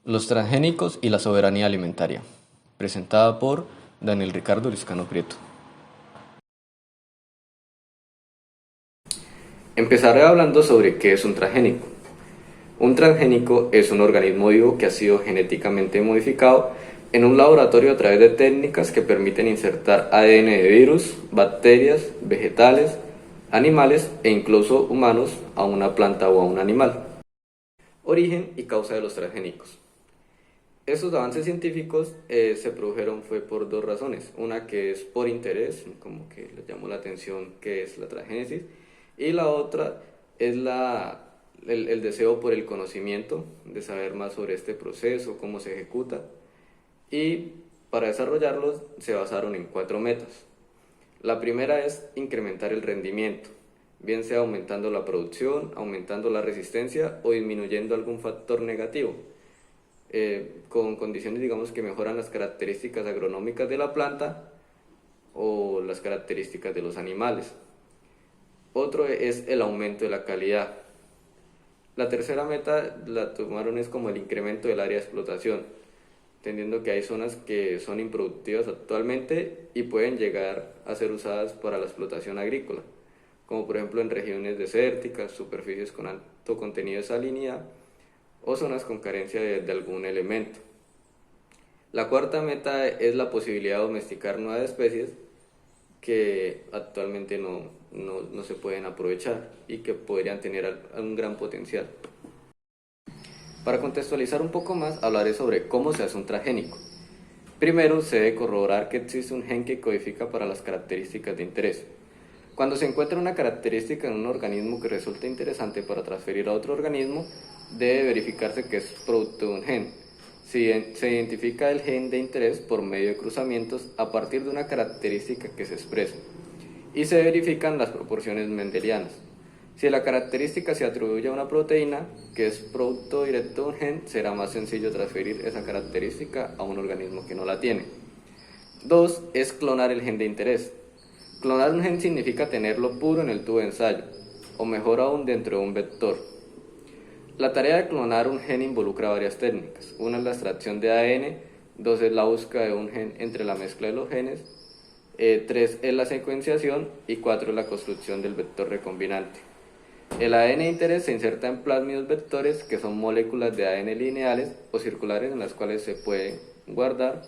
Los transgénicos y la soberanía alimentaria, presentada por Daniel Ricardo Liscano Prieto. Empezaré hablando sobre qué es un transgénico. Un transgénico es un organismo vivo que ha sido genéticamente modificado en un laboratorio a través de técnicas que permiten insertar ADN de virus, bacterias, vegetales, animales e incluso humanos a una planta o a un animal. Origen y causa de los transgénicos. Estos avances científicos se produjeron fue por dos razones. Una que es por interés, como que les llamó la atención que es la transgénesis, y la otra es el deseo por el conocimiento, de saber más sobre este proceso, cómo se ejecuta, y para desarrollarlos se basaron en cuatro metas. La primera es incrementar el rendimiento, bien sea aumentando la producción, aumentando la resistencia o disminuyendo algún factor negativo. Con condiciones digamos que mejoran las características agronómicas de la planta o las características de los animales. Otro es el aumento de la calidad. La tercera meta la tomaron es como el incremento del área de explotación, entendiendo que hay zonas que son improductivas actualmente y pueden llegar a ser usadas para la explotación agrícola, como por ejemplo en regiones desérticas, superficies con alto contenido de salinidad o zonas con carencia de algún elemento. La cuarta meta es la posibilidad de domesticar nuevas especies que actualmente no se pueden aprovechar y que podrían tener un gran potencial. Para contextualizar un poco más, hablaré sobre cómo se hace un transgénico. Primero, se debe corroborar que existe un gen que codifica para las características de interés. Cuando se encuentra una característica en un organismo que resulta interesante para transferir a otro organismo, debe verificarse que es producto de un gen. Se identifica el gen de interés por medio de cruzamientos a partir de una característica que se expresa y se verifican las proporciones mendelianas. Si la característica se atribuye a una proteína que es producto directo de un gen, será más sencillo transferir esa característica a un organismo que no la tiene. 2. Es clonar el gen de interés. Clonar un gen significa tenerlo puro en el tubo de ensayo, o mejor aún dentro de un vector. La tarea de clonar un gen involucra varias técnicas. Una es la extracción de ADN, dos es la búsqueda de un gen entre la mezcla de los genes, tres es la secuenciación y cuatro es la construcción del vector recombinante. El ADN de interés se inserta en plásmidos vectores, que son moléculas de ADN lineales o circulares en las cuales se puede guardar,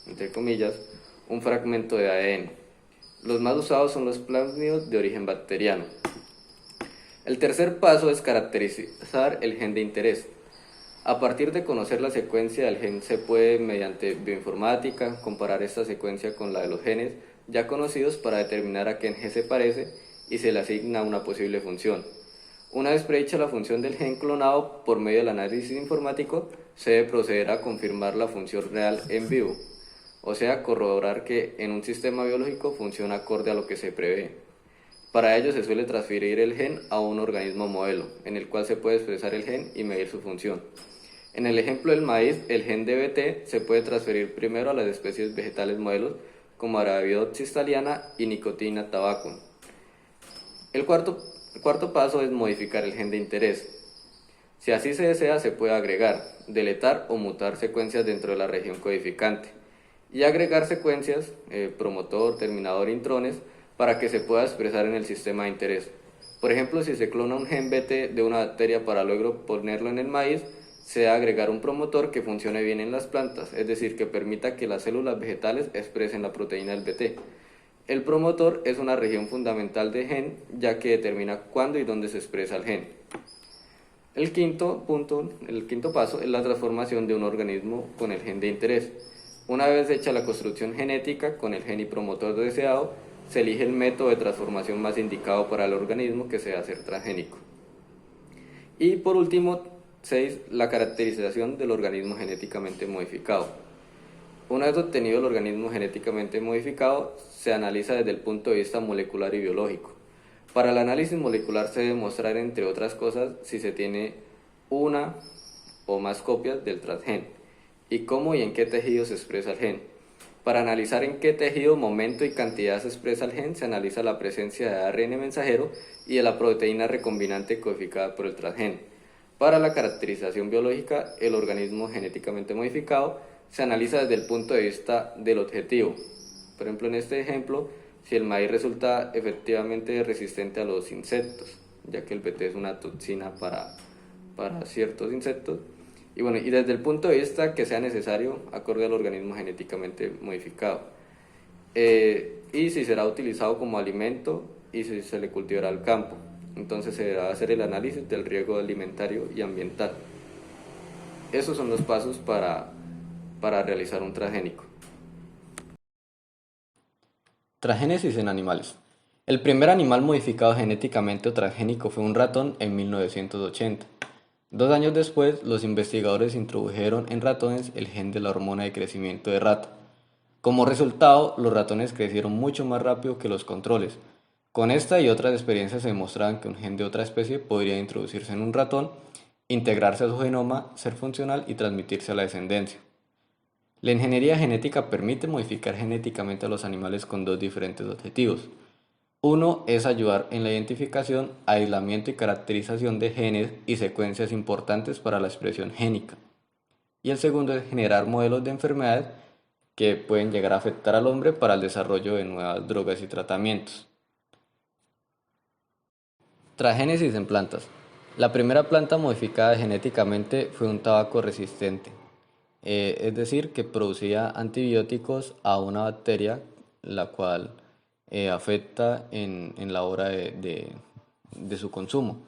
entre comillas, un fragmento de ADN. Los más usados son los plásmidos de origen bacteriano. El tercer paso es caracterizar el gen de interés. A partir de conocer la secuencia del gen se puede, mediante bioinformática, comparar esta secuencia con la de los genes ya conocidos para determinar a qué gen se parece y se le asigna una posible función. Una vez predicha la función del gen clonado por medio del análisis informático, se debe proceder a confirmar la función real en vivo, o sea, corroborar que en un sistema biológico funciona acorde a lo que se prevé. Para ello se suele transferir el gen a un organismo modelo, en el cual se puede expresar el gen y medir su función. En el ejemplo del maíz, el gen DBT se puede transferir primero a las especies vegetales modelos como Arabidopsis thaliana y Nicotiana tabacum. El cuarto paso es modificar el gen de interés. Si así se desea, se puede agregar, deletar o mutar secuencias dentro de la región codificante y agregar secuencias, promotor, terminador, intrones, para que se pueda expresar en el sistema de interés. Por ejemplo, si se clona un gen BT de una bacteria para luego ponerlo en el maíz, se debe agregar un promotor que funcione bien en las plantas, es decir, que permita que las células vegetales expresen la proteína del BT. El promotor es una región fundamental de gen, ya que determina cuándo y dónde se expresa el gen. El quinto paso es la transformación de un organismo con el gen de interés. Una vez hecha la construcción genética con el gen y promotor deseado, se elige el método de transformación más indicado para el organismo que sea ser transgénico. Y por último, 6. La caracterización del organismo genéticamente modificado. Una vez obtenido el organismo genéticamente modificado, se analiza desde el punto de vista molecular y biológico. Para el análisis molecular se debe mostrar, entre otras cosas, si se tiene una o más copias del transgen y cómo y en qué tejido se expresa el gen. Para analizar en qué tejido, momento y cantidad se expresa el gen, se analiza la presencia de ARN mensajero y de la proteína recombinante codificada por el transgen. Para la caracterización biológica, el organismo genéticamente modificado se analiza desde el punto de vista del objetivo. Por ejemplo, en este ejemplo, si el maíz resulta efectivamente resistente a los insectos, ya que el BT es una toxina para ciertos insectos. Y bueno, y desde el punto de vista que sea necesario, acorde al organismo genéticamente modificado. Y si será utilizado como alimento y si se le cultivará al campo. Entonces se deberá hacer el análisis del riesgo alimentario y ambiental. Esos son los pasos para realizar un transgénico. Transgénesis en animales. El primer animal modificado genéticamente o transgénico fue un ratón en 1980. 2 años después, los investigadores introdujeron en ratones el gen de la hormona de crecimiento de rata. Como resultado, los ratones crecieron mucho más rápido que los controles. Con esta y otras experiencias se demostraban que un gen de otra especie podría introducirse en un ratón, integrarse a su genoma, ser funcional y transmitirse a la descendencia. La ingeniería genética permite modificar genéticamente a los animales con dos diferentes objetivos. Uno es ayudar en la identificación, aislamiento y caracterización de genes y secuencias importantes para la expresión génica. Y el segundo es generar modelos de enfermedades que pueden llegar a afectar al hombre para el desarrollo de nuevas drogas y tratamientos. Transgénesis en plantas. La primera planta modificada genéticamente fue un tabaco resistente, es decir, que producía antibióticos a una bacteria la cual afecta en la hora de su consumo.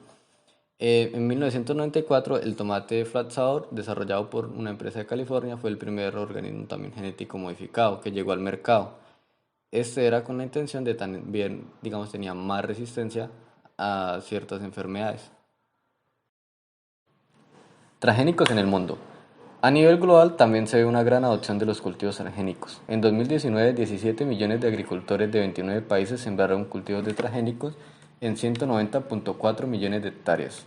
En 1994, el tomate flat sour, desarrollado por una empresa de California, fue el primer organismo también genético modificado que llegó al mercado. Este era con la intención de también, digamos, tenía más resistencia a ciertas enfermedades. Transgénicos en el mundo. A nivel global también se ve una gran adopción de los cultivos transgénicos. En 2019, 17 millones de agricultores de 29 países sembraron cultivos de transgénicos en 190.4 millones de hectáreas.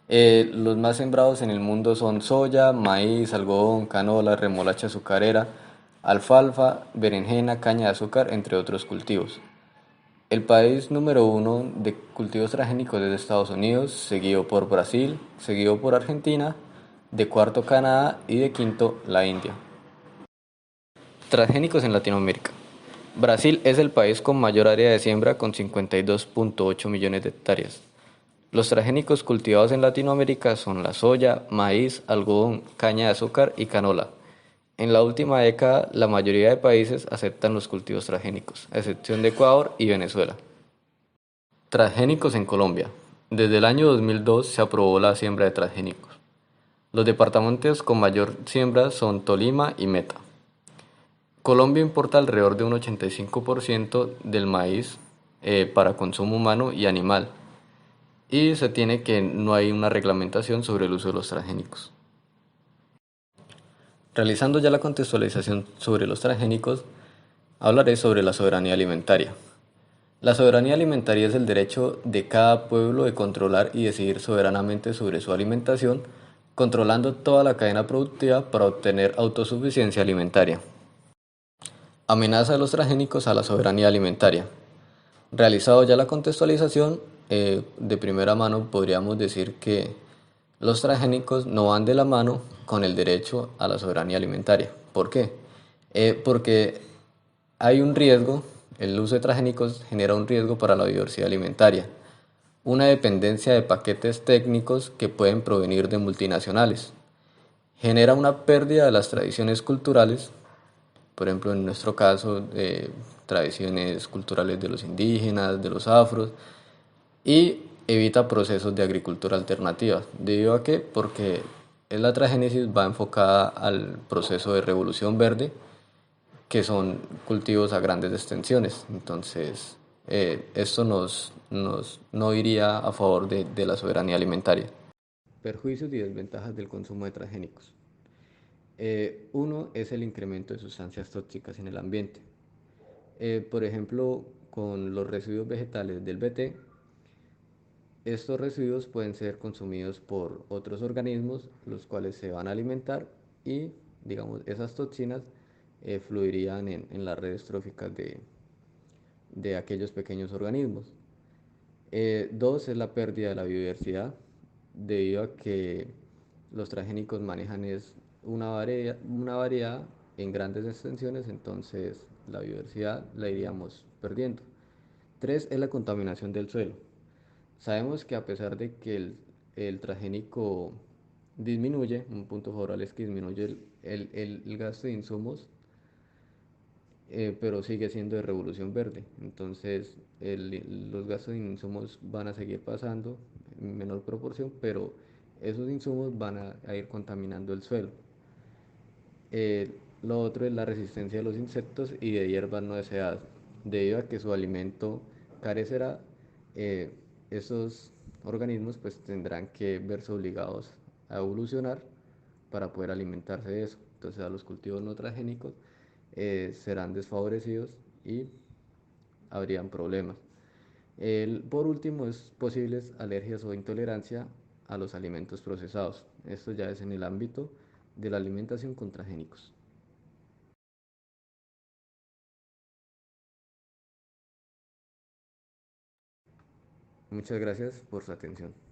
Los más sembrados en el mundo son soya, maíz, algodón, canola, remolacha azucarera, alfalfa, berenjena, caña de azúcar, entre otros cultivos. El país número uno de cultivos transgénicos es Estados Unidos, seguido por Brasil, seguido por Argentina, de cuarto Canadá y de quinto la India. Transgénicos en Latinoamérica. Brasil es el país con mayor área de siembra con 52.8 millones de hectáreas. Los transgénicos cultivados en Latinoamérica son la soya, maíz, algodón, caña de azúcar y canola. En la última década, la mayoría de países aceptan los cultivos transgénicos, a excepción de Ecuador y Venezuela. Transgénicos en Colombia. Desde el año 2002 se aprobó la siembra de transgénicos. Los departamentos con mayor siembra son Tolima y Meta. Colombia importa alrededor de un 85% del maíz para consumo humano y animal, y se tiene que no hay una reglamentación sobre el uso de los transgénicos. Realizando ya la contextualización sobre los transgénicos, hablaré sobre la soberanía alimentaria. La soberanía alimentaria es el derecho de cada pueblo de controlar y decidir soberanamente sobre su alimentación, controlando toda la cadena productiva para obtener autosuficiencia alimentaria. Amenaza de los transgénicos a la soberanía alimentaria. Realizado ya la contextualización, de primera mano podríamos decir que los transgénicos no van de la mano con el derecho a la soberanía alimentaria. ¿Por qué? Porque hay un riesgo, el uso de transgénicos genera un riesgo para la biodiversidad alimentaria, una dependencia de paquetes técnicos que pueden provenir de multinacionales, genera una pérdida de las tradiciones culturales, por ejemplo en nuestro caso, tradiciones culturales de los indígenas, de los afros, y evita procesos de agricultura alternativa. ¿Debido a qué? Porque la transgénesis va enfocada al proceso de revolución verde, que son cultivos a grandes extensiones. Entonces, esto no iría a favor de la soberanía alimentaria. Perjuicios y desventajas del consumo de transgénicos. Uno es el incremento de sustancias tóxicas en el ambiente. Por ejemplo, con los residuos vegetales del BT, estos residuos pueden ser consumidos por otros organismos, los cuales se van a alimentar y, digamos, esas toxinas fluirían en las redes tróficas de aquellos pequeños organismos. Dos es la pérdida de la biodiversidad, debido a que los transgénicos manejan es una variedad en grandes extensiones, entonces la biodiversidad la iríamos perdiendo. Tres es la contaminación del suelo. Sabemos que a pesar de que el transgénico disminuye, un punto favorable es que disminuye el gasto de insumos, pero sigue siendo de revolución verde. Entonces, los gastos de insumos van a seguir pasando en menor proporción, pero esos insumos van a ir contaminando el suelo. Lo otro es la resistencia de los insectos y de hierbas no deseadas. Debido a que su alimento carecerá, eh, esos organismos pues tendrán que verse obligados a evolucionar para poder alimentarse de eso. Entonces a los cultivos no transgénicos serán desfavorecidos y habrían problemas. Por último, es posibles alergias o intolerancia a los alimentos procesados. Esto ya es en el ámbito de la alimentación con transgénicos. Muchas gracias por su atención.